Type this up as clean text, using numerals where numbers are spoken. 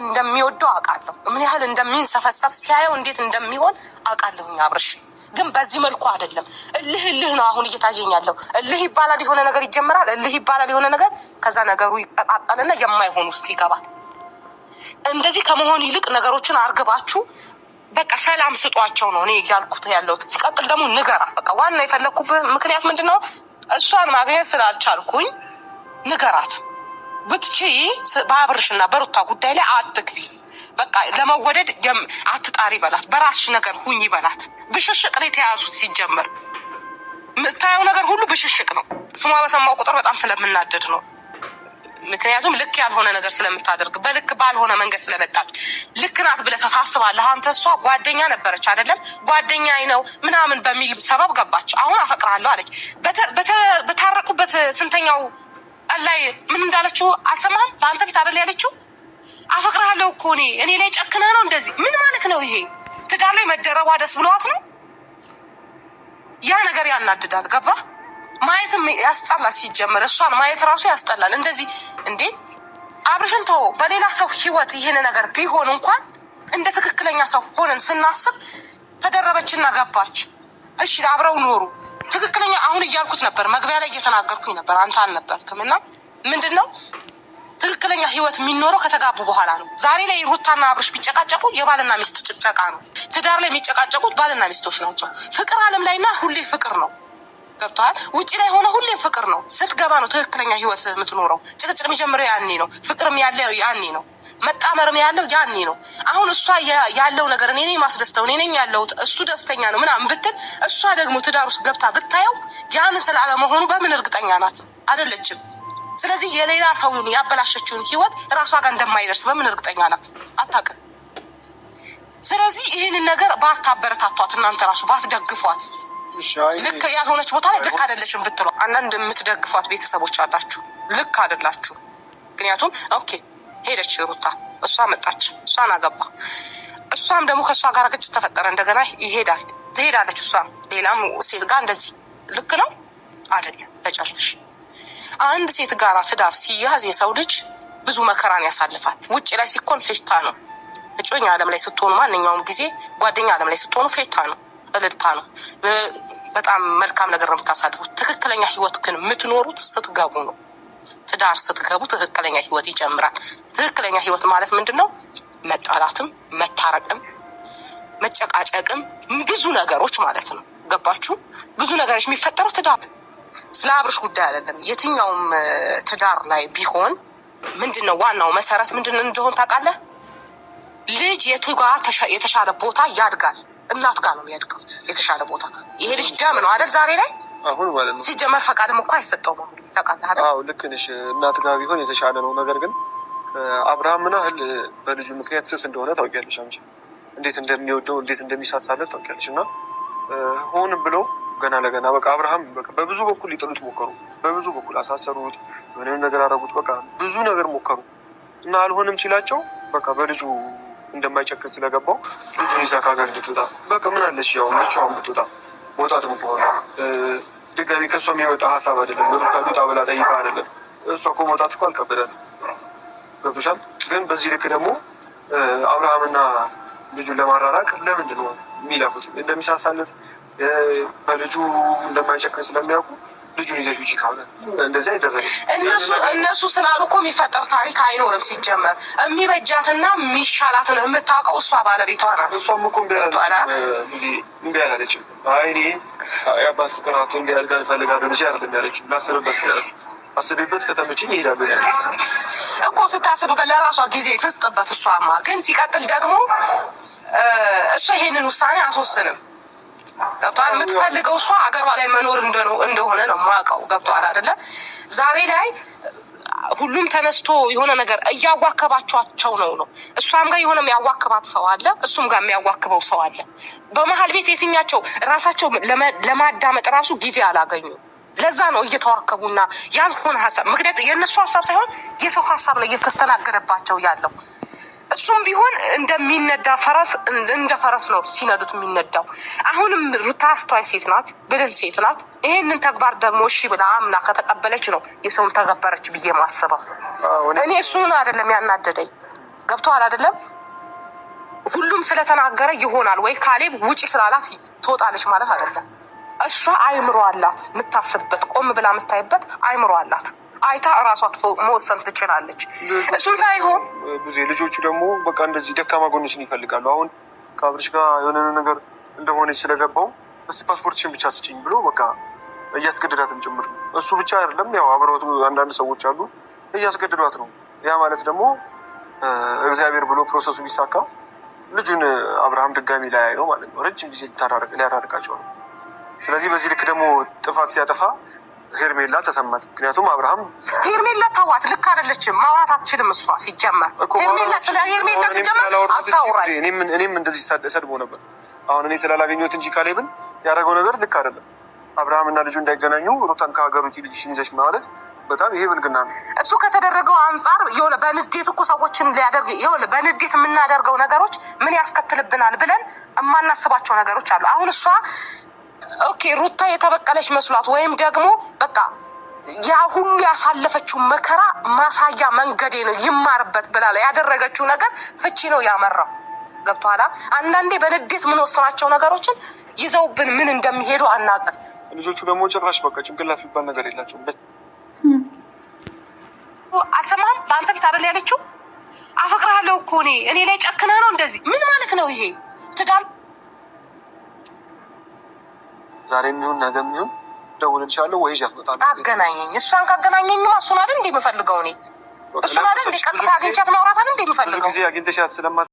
እንደሚወደው አውቃለሁ። ምን ያህል እንደሚንሰፈሰፍ ሲያየው እንዴት እንደሚሆን አውቃለሁኝ። አብርሽ ግን በዚህ መልኩ አይደለም። እልህ ነው አሁን እየታየኝ ያለው። እልህ ይባላል የሆነ ነገር ይጀምራል። እልህ ይባላል የሆነ ነገር፣ ከዛ ነገሩ ይቀጣጠልና የማይሆን ውስጥ ይገባል። እንደዚህ ከመሆን ይልቅ ነገሮችን አርግባችሁ በቃ ሰላም ስጧቸው ነው እኔ እያልኩት ያለሁት። ሲቀጥል ደግሞ ንገራት። በቃ ዋና የፈለግኩበት ምክንያት ምንድነው? እሷን ማግኘት ስላልቻልኩኝ ንገራት። ብትችይ በአብርሽና በሩታ ጉዳይ ላይ አትግቢ። በቃ ለመወደድ አትጣሪ በላት። በራስሽ ነገር ሁኝ በላት። ብሽሽቅ ነው የተያዙት። ሲጀመር የምታየው ነገር ሁሉ ብሽሽቅ ነው። ስሟ በሰማው ቁጥር በጣም ስለምናደድ ነው። ምክንያቱም ልክ ያልሆነ ነገር ስለምታደርግ፣ በልክ ባልሆነ መንገድ ስለመጣች። ልክ ናት ብለህ ታስባለህ አንተ። እሷ ጓደኛ ነበረች አይደለም? ጓደኛዬ ነው ምናምን በሚል ሰበብ ገባች። አሁን አፈቅርሃለሁ አለች። በታረቁበት ስንተኛው ላይ ምን እንዳለችው አልሰማህም? በአንተ ፊት አይደል ያለችው? አፈቅርሃለሁ እኮ እኔ ላይ ጨክነህ ነው እንደዚህ። ምን ማለት ነው ይሄ? ትዳር ላይ መደረቧ ደስ ብሏት ነው? ያ ነገር ያናድዳል። ገባህ? ማየትም ያስጠላል። ሲጀምር እሷን ማየት ራሱ ያስጠላል። እንደዚህ እንዴ አብርሽን ተው። በሌላ ሰው ህይወት ይሄን ነገር ቢሆን እንኳን እንደ ትክክለኛ ሰው ሆነን ስናስብ ተደረበችና ገባች። እሺ አብረው ኖሩ። ትክክለኛ አሁን እያልኩት ነበር፣ መግቢያ ላይ እየተናገርኩኝ ነበር፣ አንተ አልነበርክም። እና ምንድነው ትክክለኛ ህይወት የሚኖረው ከተጋቡ በኋላ ነው። ዛሬ ላይ ሩታና አብርሽ ቢጨቃጨቁ የባልና ሚስት ጭቅጨቃ ነው። ትዳር ላይ የሚጨቃጨቁት ባልና ሚስቶች ናቸው። ፍቅር አለም ላይና ሁሌ ፍቅር ነው። ገብቶሃል? ውጪ ላይ ሆነ ሁሌም ፍቅር ነው። ስትገባ ነው ትክክለኛ ህይወት የምትኖረው። ጭቅጭቅ የሚጀምረው ያኔ ነው። ፍቅርም ያለው ያኔ ነው። መጣመርም ያለው ያኔ ነው። አሁን እሷ ያለው ነገር እኔ ነኝ ማስደስተው፣ እኔ ነኝ ያለሁት፣ እሱ ደስተኛ ነው ምናምን ብትል፣ እሷ ደግሞ ትዳር ውስጥ ገብታ ብታየው ያንን ስላለመሆኑ በምን እርግጠኛ ናት? አይደለችም። ስለዚህ የሌላ ሰውን ያበላሸችውን ህይወት ራሷ ጋር እንደማይደርስ በምን እርግጠኛ ናት? አታውቅም። ስለዚህ ይህንን ነገር ባታበረታቷት፣ እናንተ ራሱ ባትደግፏት። ልክ ያልሆነች ቦታ ላይ ልክ አይደለችም ብትለው፣ አንዳንድ የምትደግፏት ቤተሰቦች አላችሁ። ልክ አይደላችሁ። ምክንያቱም ኦኬ ሄደች ሩታ፣ እሷ መጣች፣ እሷን አገባ፣ እሷም ደግሞ ከእሷ ጋር ግጭት ተፈጠረ፣ እንደገና ትሄዳለች። እሷም ሌላም ሴት ጋር እንደዚህ ልክ ነው አይደለም? ተጨርሽ። አንድ ሴት ጋር ትዳር ሲያዝ የሰው ልጅ ብዙ መከራን ያሳልፋል። ውጭ ላይ ሲኮን ፌሽታ ነው። እጮኛ ዓለም ላይ ስትሆኑ፣ ማንኛውም ጊዜ ጓደኛ ዓለም ላይ ስትሆኑ ፌሽታ ነው፣ እልልታ ነው። በጣም መልካም ነገር ነው የምታሳልፉት። ትክክለኛ ህይወት ግን የምትኖሩት ስትገቡ ነው። ትዳር ስትገቡ ትክክለኛ ህይወት ይጀምራል። ትክክለኛ ህይወት ማለት ምንድን ነው? መጣላትም፣ መታረቅም፣ መጨቃጨቅም ብዙ ነገሮች ማለት ነው። ገባችሁ? ብዙ ነገሮች የሚፈጠረው ትዳር። ስለ አብርሽ ጉዳይ አይደለም። የትኛውም ትዳር ላይ ቢሆን ምንድን ነው ዋናው መሰረት ምንድን እንደሆን ታውቃለህ? ልጅ የቱ ጋር የተሻለ ቦታ ያድጋል? እናት ጋር ነው የሚያድገው የተሻለ ቦታ። ይሄ ልጅ ደም ነው አይደል? ዛሬ ላይ አሁን ማለት ነው ሲጀመር ፈቃድም እኮ አይሰጠውም። ታውቃለህ አይደል? አዎ ልክ ነሽ። እናት ጋር ቢሆን የተሻለ ነው። ነገር ግን አብርሃም ምን ያህል በልጁ ምክንያት ስስ እንደሆነ ታውቂያለሽ አንቺ። እንዴት እንደሚወደው እንዴት እንደሚሳሳለት ታውቂያለሽ። እና ሆን ብለው ገና ለገና በቃ አብርሃም በቃ በብዙ በኩል ሊጥሉት ሞከሩ። በብዙ በኩል አሳሰሩት፣ የሆነ ነገር አደረጉት። በቃ ብዙ ነገር ሞከሩ እና አልሆንም ሲላቸው በቃ በልጁ እንደማይጨክን ስለገባው ልጁን ይዛ ከሀገር እንድትወጣ በቃ ምን አለሽ ያው ብቻዋን ብትወጣ መውጣትም ከሆነ ድጋሚ ከእሷ የሚመጣ ሀሳብ አይደለም። ሩታ ልውጣ ብላ ጠይቃ አይደለም። እሷ እኮ መውጣት እኮ አልከበዳትም። ገብቶሻል? ግን በዚህ ልክ ደግሞ አብርሃምና ልጁን ለማራራቅ ለምንድን ነው የሚለፉት? እንደሚሳሳለት በልጁ እንደማይጨክን ስለሚያውቁ ልጁን ይዘሽ ውጪ ካለ እንደዚህ አይደረግም። እነሱ ስላሉ እኮ የሚፈጠር ታሪክ አይኖርም። ሲጀመር የሚበጃትና የሚሻላትን የምታውቀው እሷ ባለቤቷ ናት። እሷም እኮ እምቢ አላለችም። አይ እኔ የአባት ፍቅር አቶ እንዲያልጋ እፈልጋለሁ ልጅ አይደለም ያለችው። ላስብበት ያለችው አስቤበት ከተመችኝ ይሄዳለሁ እኮ። ስታስብበት ለራሷ ጊዜ ትስጥበት። እሷማ ግን ሲቀጥል ደግሞ እሷ ይሄንን ውሳኔ አትወስንም። ገብቷል? የምትፈልገው እሷ ሀገሯ ላይ መኖር እንደሆነ ነው የማውቀው። ገብቷል አይደለ? ዛሬ ላይ ሁሉም ተነስቶ የሆነ ነገር እያዋከባቸዋቸው ነው። እሷም ጋር የሆነ የሚያዋክባት ሰው አለ፣ እሱም ጋር የሚያዋክበው ሰው አለ። በመሀል ቤት የትኛቸው ራሳቸው ለማዳመጥ ራሱ ጊዜ አላገኙ። ለዛ ነው እየተዋከቡና ያልሆነ ሀሳብ፣ ምክንያቱ የእነሱ ሀሳብ ሳይሆን የሰው ሀሳብ ላይ እየተስተናገደባቸው ያለው። እሱም ቢሆን እንደሚነዳ ፈረስ እንደ ፈረስ ነው ሲነዱት የሚነዳው። አሁንም ሩታ አስተዋይ ሴት ናት፣ ብልህ ሴት ናት። ይሄንን ተግባር ደግሞ እሺ ብላ አምና ከተቀበለች ነው የሰውን ተገበረች ብዬ ማስበው። እኔ እሱን አይደለም ያናደደኝ። ገብቶሃል አይደለም? ሁሉም ስለተናገረ ይሆናል ወይ ካሌብ ውጪ ስላላት ትወጣለች ማለት አይደለም። እሷ አይምሮ አላት፣ የምታስብበት ቆም ብላ የምታይበት አይምሮ አላት። አይታ እራሷ መወሰን ትችላለች። እሱን ሳይሆን ብዙ ልጆቹ ደግሞ በቃ እንደዚህ ደካማ ጎንሽን ይፈልጋሉ። አሁን ከአብርሽ ጋር የሆነ ነገር እንደሆነች ስለገባው እስቲ ፓስፖርትሽን ብቻ ስጭኝ ብሎ በቃ እያስገድዳትም ጭምር ነው። እሱ ብቻ አይደለም፣ ያው አብረውት አንዳንድ ሰዎች አሉ እያስገድዷት ነው። ያ ማለት ደግሞ እግዚአብሔር ብሎ ፕሮሰሱ ቢሳካ ልጁን አብርሃም ድጋሚ ላይ ነው ማለት ነው። ረጅም ጊዜ ሊያራርቃቸው ነው። ስለዚህ በዚህ ልክ ደግሞ ጥፋት ሲያጠፋ ሄርሜላ ተሰማት። ምክንያቱም አብርሃም ሄርሜላ ተዋት፣ ልክ አይደለችም፣ ማውራት አትችልም። እሷ ሲጀመር ሄርሜላ ሲጀመር አታውራኝ። እኔም እንደዚህ ሰድቦ ነበር። አሁን እኔ ስላላገኘሁት እንጂ ካሌብን ያደረገው ነገር ልክ አይደለም። አብርሃም እና ልጁ እንዳይገናኙ ሩታን ከሀገር ውጭ ልጅሽን ይዘሽ ማለት በጣም ይሄ ብልግና ነው። እሱ ከተደረገው አንጻር የሆነ በንዴት እኮ ሰዎችን ሊያደርግ የሆነ በንዴት የምናደርገው ነገሮች ምን ያስከትልብናል ብለን የማናስባቸው ነገሮች አሉ። አሁን እሷ ኦኬ ሩታ የተበቀለች መስሏት ወይም ደግሞ በቃ ያ ሁሉ ያሳለፈችው መከራ ማሳያ መንገዴ ነው ይማርበት ብላ ያደረገችው ነገር ፍቺ ነው ያመራው። ገብቶሃል? አንዳንዴ በንዴት የምንወስናቸው ነገሮችን ይዘውብን ምን እንደሚሄዱ አናውቅም። ልጆቹ ደግሞ ጭራሽ በቃ ጭንቅላት የሚባል ነገር የላቸውም። አልሰማህም? በአንተ ፊት አይደል ያለችው? አፈቅርሃለሁ እኮ እኔ ላይ ጨክነህ ነው እንደዚህ። ምን ማለት ነው ይሄ? ትዳር ዛሬ የሚሆን ነገ የሚሆን ደውልልሻለሁ ወይ ይዣት እመጣለሁ። አገናኘኝ። እሷን ካገናኘኝማ እሱን አይደል እንደ የምፈልገው እኔ እሱን አይደል እንደ ቀጥታ አግኝቻት ማውራት አይደል እንደ የምፈልገው። ጊዜ አግኝተሻት ስለማ